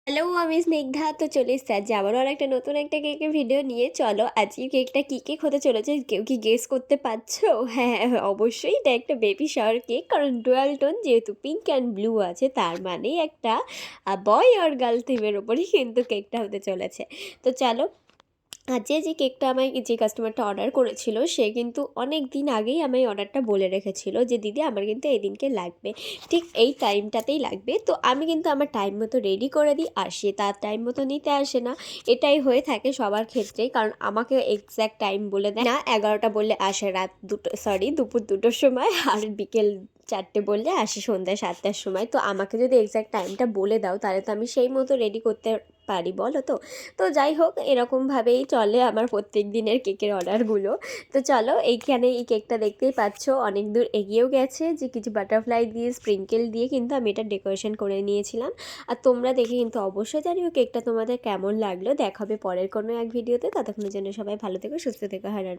Hello, আমি স্নিগ্ধা। তো চলে এসেছি আজ আবারও আরেকটা নতুন একটা কেকের ভিডিও নিয়ে। চলো আজকে কেকটা কি কেক হতে চলেছে কেউ কি গেস করতে পারছো? হ্যাঁ, হ্যাঁ, অবশ্যই এটা একটা বেবি শাওয়ার কেক। কারণ ডুয়াল টোন যেহেতু পিঙ্ক অ্যান্ড ব্লু আছে তার মানে একটা বয় অর গার্ল থিমের উপরেই কিন্তু কেকটা হতে চলেছে। তো চলো যে কেকটা আমায় যে কাস্টমারটা অর্ডার করেছিল সে কিন্তু অনেক দিন আগেই আমায় অর্ডারটা বলে রেখেছিল যে দিদি আমার কিন্তু এই দিনকে লাগবে, ঠিক এই টাইমটাতেই লাগবে। তো আমি কিন্তু আমার টাইম মতো রেডি করে দিই আর সে তার টাইম মতো নিতে আসে না। এটাই হয়ে থাকে সবার ক্ষেত্রেই, কারণ আমাকে এক্স্যাক্ট টাইম বলে দেয় না। 11টা বললে আসে দুপুর 2টোর সময়, আর বিকেল 4টে বললে আসে সন্ধ্যা 7টার সময়। তো আমাকে যদি এক্স্যাক্ট টাইমটা বলে দাও তাহলে তো আমি সেই মতো রেডি করতে পারি, বলো তো। তো যাই হোক, এরকমভাবেই চলে আমার প্রত্যেক দিনের কেকের অর্ডারগুলো। তো চলো এইখানে এই কেকটা দেখতেই পাচ্ছ অনেক দূর এগিয়েও গেছে, যে কিছু বাটারফ্লাই দিয়ে স্প্রিঙ্কেল দিয়ে কিন্তু আমি এটা ডেকোরেশন করে নিয়েছিলাম। আর তোমরা দেখে কিন্তু অবশ্যই জানিও কেকটা তোমাদের কেমন লাগলো। দেখাবে পরের কোনো এক ভিডিওতে। ততক্ষণের জন্য সবাই ভালো থেকো, সুস্থ থেকো, হারান।